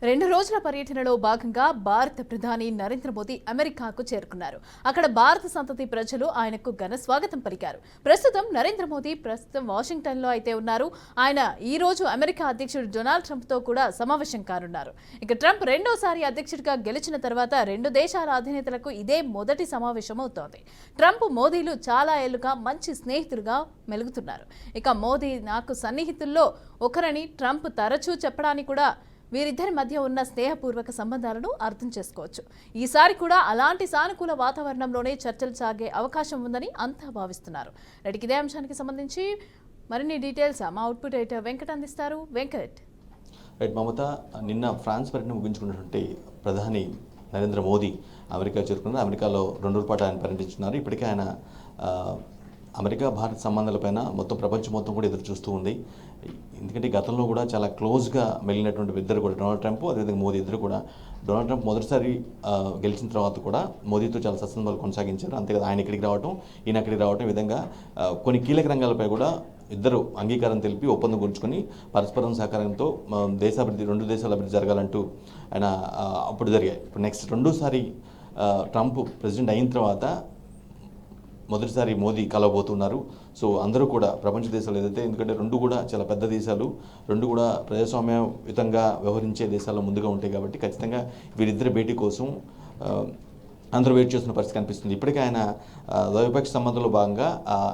2 రోజుల పర్యటనలో భాగంగా భారత ప్రధాని నరేంద్ర మోదీ అమెరికాకు చేరుకున్నారు. అక్కడ భారత సంతతి ప్రజలు ఆయనకు ఘన స్వాగతం పలికారు. ప్రస్తుతం నరేంద్ర మోదీ వాషింగ్టన్లో అయితే ఉన్నారు. ఆయన ఈ రోజు అమెరికా అధ్యక్షుడు డొనాల్డ్ ట్రంప్తో కూడా సమావేశం కానున్నారు. ఇక ట్రంప్ రెండోసారి అధ్యక్షుడిగా గెలిచిన తర్వాత 2 దేశాల అధినేతలకు ఇదే మొదటి సమావేశం అవుతోంది. ట్రంప్ మోదీలు చాలా ఏళ్లుగా మంచి స్నేహితులుగా మెలుగుతున్నారు. ఇక మోదీ నాకు సన్నిహితుల్లో ఒకరని ట్రంప్ తరచూ చెప్పడానికి కూడా వీరిద్దరి మధ్య ఉన్న స్నేహపూర్వక సంబంధాలను అర్థం చేసుకోవచ్చు. ఈసారి కూడా అలాంటి సానుకూల వాతావరణంలోనే చర్చలు సాగే అవకాశం ఉందని అంతా భావిస్తున్నారు. రెడ్డికి ఇదే అంశానికి సంబంధించి మరిన్ని డీటెయిల్స్ మా అవుట్పుట్ ఎడిటర్ వెంకట్ అందిస్తారు. వెంకట్. రైట్ మమత, నిన్న ఫ్రాన్స్ పర్యటన ముగించుకున్నటువంటి ప్రధాని నరేంద్ర మోదీ అమెరికా చేరుకున్నారు. అమెరికాలో 2 రోజుల పాటు ఆయన పర్యటించున్నారు. ఇప్పటికే ఆయన అమెరికా భారత్ సంబంధాలపైన మొత్తం ప్రపంచం మొత్తం కూడా ఎదురు చూస్తూ ఉంది. ఎందుకంటే గతంలో కూడా చాలా క్లోజ్గా మెలిగినటువంటి ఇద్దరు కూడా డొనాల్డ్ ట్రంప్ అదేవిధంగా మోదీ ఇద్దరు కూడా. డొనాల్డ్ ట్రంప్ మొదటిసారి గెలిచిన తర్వాత కూడా మోదీతో చాలా సత్సంబంధాలు కొనసాగించారు. అంతేకాదు ఆయన ఇక్కడికి రావడం, ఈయన అక్కడికి రావడం, ఈ విధంగా కొన్ని కీలక రంగాలపై కూడా ఇద్దరు అంగీకారం తెలిపి ఒప్పందం గురించుకొని పరస్పరం సహకారంతో దేశాభివృద్ధి 2 దేశాల అభివృద్ధి జరగాలంటూ ఆయన అప్పుడు జరిగాయి. ఇప్పుడు నెక్స్ట్ రెండోసారి ట్రంప్ ప్రెసిడెంట్ అయిన తర్వాత మొదటిసారి మోదీ కలవబోతున్నారు. సో అందరూ కూడా ప్రపంచ దేశాలు ఏదైతే, ఎందుకంటే 2 కూడా చాలా పెద్ద దేశాలు, 2 కూడా ప్రజాస్వామ్యయుతంగా వ్యవహరించే దేశాల్లో ముందుగా ఉంటాయి కాబట్టి ఖచ్చితంగా వీరిద్దరి భేటీ కోసం అందరూ వెయిట్ చేస్తున్న పరిస్థితి కనిపిస్తుంది. ఇప్పటికే ఆయన ద్వైపాక్షిక సంబంధంలో భాగంగా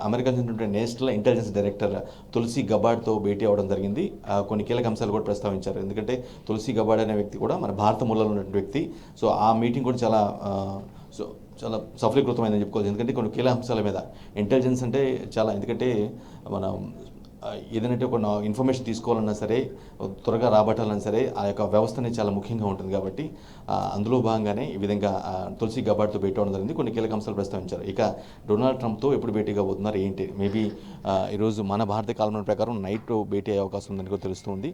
అమెరికా చెందినటువంటి నేషనల్ ఇంటెలిజెన్స్ డైరెక్టర్ తులసి గబార్డ్తో భేటీ అవ్వడం జరిగింది. కొన్ని కీలక అంశాలు కూడా ప్రస్తావించారు. ఎందుకంటే తులసి గబార్డ్ అనే వ్యక్తి కూడా మన భారత మూలాల్లో ఉన్నటువంటి వ్యక్తి. సో ఆ మీటింగ్ కూడా చాలా సఫలీకృతమైందని చెప్పుకోవచ్చు. ఎందుకంటే కొన్ని కీలక అంశాల మీద ఇంటెలిజెన్స్ అంటే చాలా, ఎందుకంటే మనం ఏదైనా ఒక ఇన్ఫర్మేషన్ తీసుకోవాలన్నా సరే, త్వరగా రాబట్టాలన్నా సరే ఆ యొక్క వ్యవస్థ అనేది చాలా ముఖ్యంగా ఉంటుంది కాబట్టి అందులో భాగంగానే ఈ విధంగా తులసి గబార్డ్తో భేటీ అవడం జరిగింది. కొన్ని కీలక అంశాలు ప్రస్తావించారు. ఇక డొనాల్డ్ ట్రంప్తో ఎప్పుడు భేటీ కాబోతున్నారు ఏంటి, మేబీ ఈరోజు మన భారతీయ కాలమానం ప్రకారం నైట్ భేటీ అయ్యే అవకాశం ఉందని కూడా తెలుస్తుంది.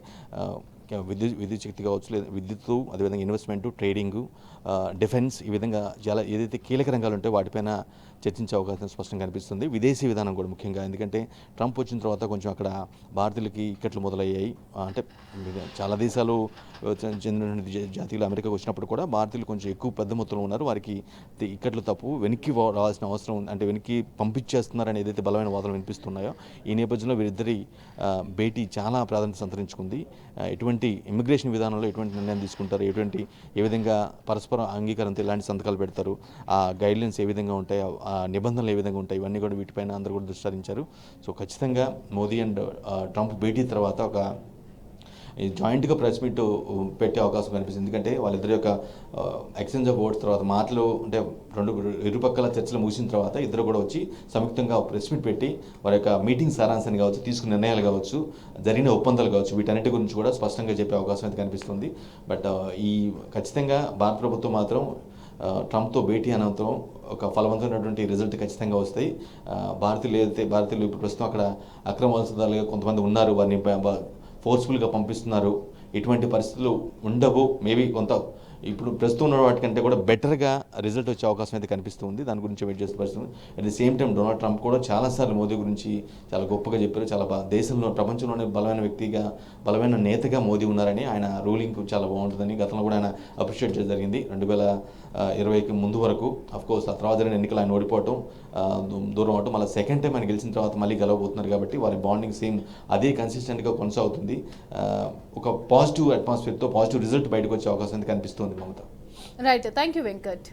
విద్యుత్ శక్తి కావచ్చు, లేదా విద్యుత్తు, అదేవిధంగా ఇన్వెస్ట్మెంటు, ట్రేడింగు, డిఫెన్స్, ఈ విధంగా చాలా ఏదైతే కీలక రంగాలు ఉంటాయో వాటిపైన చర్చించే అవకాశం స్పష్టంగా కనిపిస్తుంది. విదేశీ విధానం కూడా ముఖ్యంగా, ఎందుకంటే ట్రంప్ వచ్చిన తర్వాత కొంచెం అక్కడ భారతీయులకి ఇక్కట్లు మొదలయ్యాయి. అంటే చాలా దేశాలు చెందినటువంటి జాతీయులు అమెరికాకు వచ్చినప్పుడు కూడా భారతీయులు కొంచెం ఎక్కువ పెద్ద మొత్తంలో ఉన్నారు. వారికి ఇక్కట్లు తప్పు, వెనక్కి రావాల్సిన అవసరం ఉంది, అంటే వెనక్కి పంపించేస్తున్నారని ఏదైతే బలమైన వాదనలు వినిపిస్తున్నాయో ఈ నేపథ్యంలో వీరిద్దరి భేటీ చాలా ప్రాధాన్యత సంతరించుకుంది. ఎటువంటి ఇమిగ్రేషన్ విధానంలో ఎటువంటి నిర్ణయం తీసుకుంటారు, ఏ విధంగా పరస్పర అంగీకారంతో ఎలాంటి సంతకాలు పెడతారు, ఆ గైడ్లైన్స్ ఏ విధంగా ఉంటాయి, ఆ నిబంధనలు ఏ విధంగా ఉంటాయి, ఇవన్నీ కూడా వీటిపైన అందరూ కూడా దృష్టి సారించారు. సో ఖచ్చితంగా మోదీ అండ్ ట్రంప్ భేటీ తర్వాత ఒక జాయింట్గా ప్రెస్ మీట్ పెట్టే అవకాశం కనిపిస్తుంది. ఎందుకంటే వాళ్ళిద్దరి యొక్క ఎక్స్చేంజ్ ఆఫ్ వర్డ్స్ తర్వాత మాటలు, అంటే ఇరుపక్కల చర్చలు ముగిసిన తర్వాత ఇద్దరు కూడా వచ్చి సంయుక్తంగా ప్రెస్ మీట్ పెట్టి వారి యొక్క మీటింగ్ సారాంశాన్ని కావచ్చు, తీసుకున్న నిర్ణయాలు కావచ్చు, జరిగిన ఒప్పందాలు కావచ్చు, వీటన్నిటి గురించి కూడా స్పష్టంగా చెప్పే అవకాశం అయితే కనిపిస్తుంది. బట్ ఈ ఖచ్చితంగా భారత ప్రభుత్వం మాత్రం ట్రంప్తో భేటీ అనంతరం ఒక ఫలవంతమైనటువంటి రిజల్ట్ ఖచ్చితంగా వస్తాయి. భారతీయులు ఇప్పుడు ప్రస్తుతం అక్కడ అక్రమ వలసదారులుగా కొంతమంది ఉన్నారు, వారిని ఫోర్స్ఫుల్గా పంపిస్తున్నారు. ఇటువంటి పరిస్థితులు ఉండవు. మేబీ కొంత ఇప్పుడు ప్రస్తుతం ఉన్న వాటికంటే కూడా బెటర్గా రిజల్ట్ వచ్చే అవకాశం అయితే కనిపిస్తుంది. దాని గురించి వెయిట్ చేసే పరిస్థితుంది. At the same time Donald Trump కూడా చాలాసార్లు మోదీ గురించి చాలా గొప్పగా చెప్పారు. చాలా దేశంలో, ప్రపంచంలోనే బలమైన వ్యక్తిగా, బలమైన నేతగా మోదీ ఉన్నారని, ఆయన రూలింగ్ చాలా బాగుంటుందని గతంలో కూడా ఆయన అప్రిషియేట్ చేయడం జరిగింది. 2020కి ముందు వరకు అఫ్కోర్స్ ఆ తర్వాత జరిగిన ఎన్నికలు ఆయన ఓడిపోవటం, దూరం అవటం, మళ్ళీ సెకండ్ టైం ఆయన గెలిచిన తర్వాత మళ్ళీ గెలవబోతున్నారు కాబట్టి వారి బాండింగ్ సేమ్ అదే కన్సిస్టెంట్గా కొనసాగుతుంది. ఒక పాజిటివ్ అట్మాస్ఫియర్తో పాజిటివ్ రిజల్ట్ బయటకు వచ్చే అవకాశం అయితే కనిపిస్తుంది Mamata. Right, thank you Venkat.